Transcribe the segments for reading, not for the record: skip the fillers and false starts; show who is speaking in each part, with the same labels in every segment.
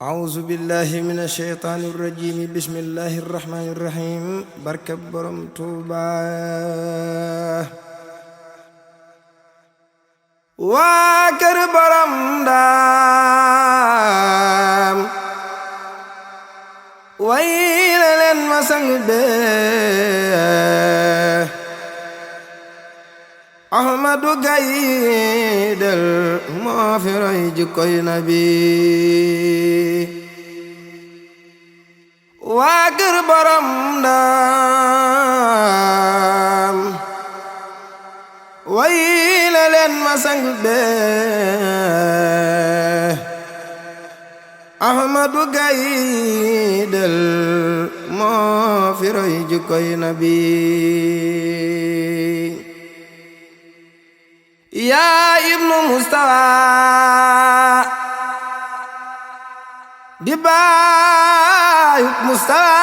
Speaker 1: أعوذ بالله من الشيطان الرجيم بسم الله الرحمن الرحيم barkeb Borom Tuuba waa kër Borom Ndaam way na leen ma sang bee Ahmadu Gaydel moo fi roy jikkoy Nabi waa kër Borom Ndaam way na leen ma sang bee Ahmadu Gaydel moo fi roy jikkoy Nabi yaa ibnu Mustafa di baayub Mustafa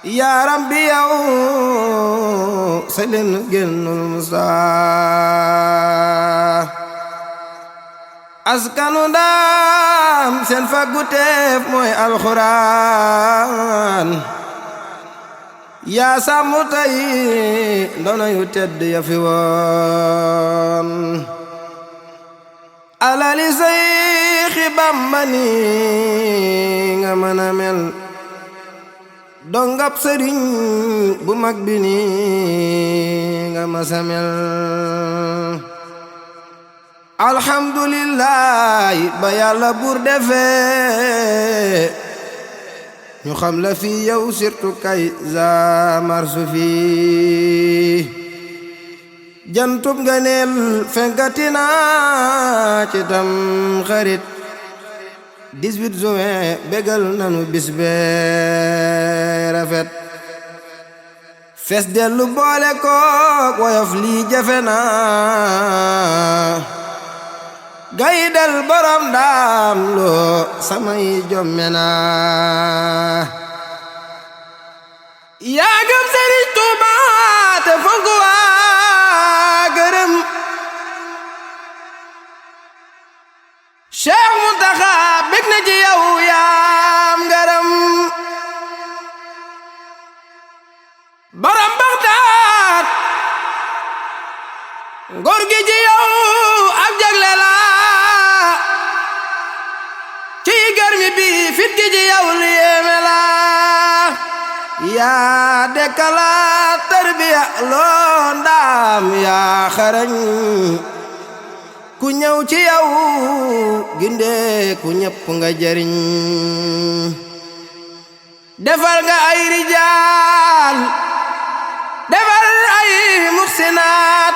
Speaker 1: yaaram bi yow salen génnul Mustafa askanu Ndaam seen faggu teef mooy alxuraan yaa sàmmu tey ndono yu tedd ya fi woon alali Seyxi Bamba ni nga mën a mel dongab sëriñ bu mag bi ni nga masa mel alhamdulillahi ba yàlla buur defee ñu xam la fi yow surtout kay za marsu fi jantub nga neel fenkatina ci tam xarit 18 juin bégal nanu bis bee rafet fes dellu boole kook woyof lii jafe na Gaydel Borom Ndaam loo samay jomme na yaa gëm Sëriñ Tuuba te fonk waa gërëm Cheikh Muntaxa bég na ci yow yaam ngaram Borom Baxdaad ngor gi ci yow ab jagle la bi fit gi ci yow li yéeme la yaa dekkala tarbiya loo Ndaam yaa xarañ ku ñëw ci yow ginde ku ñëpp nga jariñ defal nga ay rijaal defal ay muxsinaat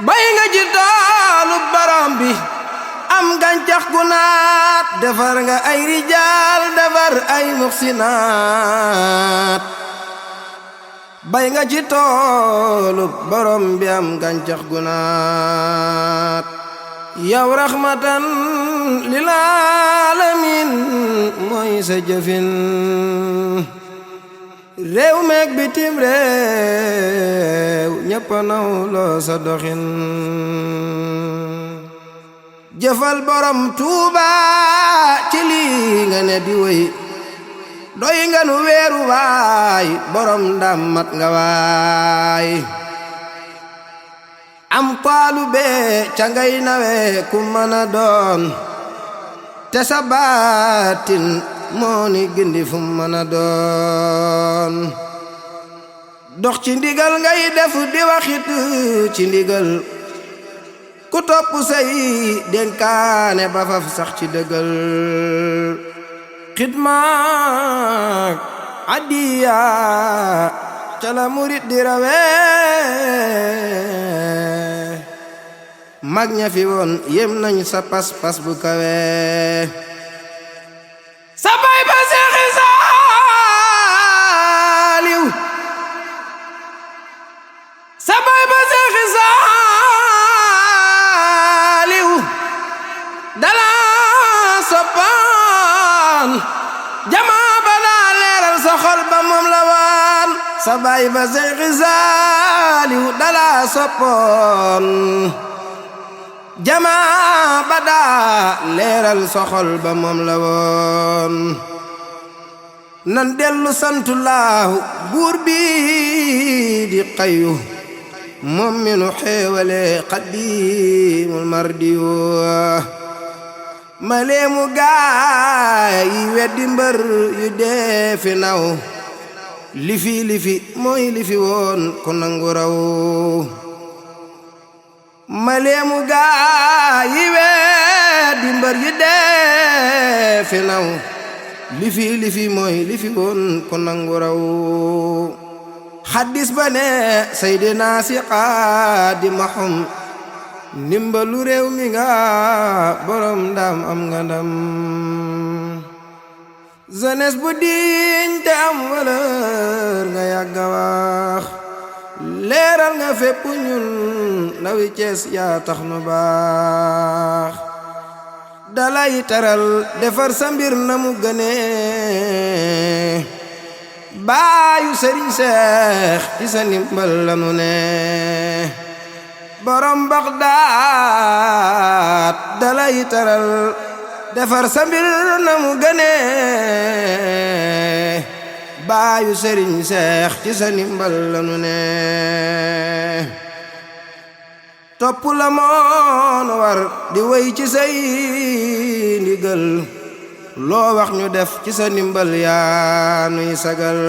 Speaker 1: bay nga ci toolu Borom bi am gàncax gu naat defar nga ay rijaal defar ay muxsinaat bay nga ci toolu Borom bi am gàncax gu naat yow rahmatan lil alamin mooy sa jëfin réew meek bitim réew ñëpp naw loo sa doxin jëfal Borom Tuuba ci lii nga ne di woy doy nga nu weeru waay Borom Ndaam mat nga waay am paalu bee ca ngay nawe ku mën a doon te sa baatin moo ni gindi fu mën a doon dox ci ndigal ngay def di waxit ci ndigal ku topp say dénkaane ba faf sax ci dëggal xidmaak addiya ca la murit di rawe mag ña fi woon yem nañ sa pas-pas bu kawe sa bay ba Seexi Saaliw sa bay ba Seexi Saaliw dala soppaan jamaa ba daa leeral sa xol ba moom la waan sa baay ba Seexi Saaliw dala soppoon jamaa badaa leeral soxol ba moom la woon nan dellu santu laahu buur bi di xayu moom mi nu xeewale xaddiimul mardiyu maleemu gaay yi weddi mbër yu deefi naw lifi mooy lifi woon ku nangu raw maleemu gaay yi weddi mbër yu deefi naw lifi mooy lifi woon ku nangu raw xaddis ba ne Seydina si Xaadimahum ndimbalu réew mi nga borom ndam am nga ndam jeunesse bu diñ te am valeur nga yàgga wax leeral nga fépp ñun ndawi Cees yaa tax nu baax dalay teral defar sa mbir na mu gënee baayu Sëriñ Seex ci sa ndimbal lanu ne borom Baxdaad dalay teral defar sa mbir na mu gënee baayu Sëriñ Seex ci sa ndimbal lanu ne topp la moon war di wéy ci say ndigal loo wax ñu def ci sa ndimbal yaa nuy sagal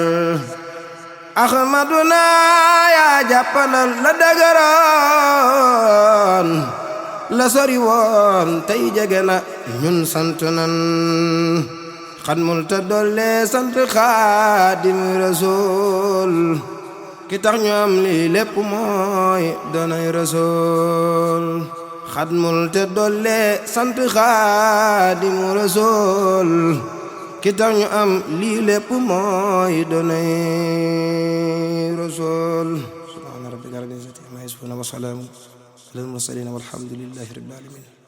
Speaker 1: Ahmaduna yaa jàppandal la dëgëroon la sori woon tey jege na ñun sant nan xadmul te dolle sant Xaadimu Rasuul ki tax ñu am lii lépp mooy doonay Rasuul xadmul te dolle sant Xaadimu Rasuul ki tax ñu am lii lépp mooy doonay Rasuul subhaana rabbika rabbil izzati ammaa yasifuun wa salaamun alal mursaliin walhamdulillaahi rabbil aalamiin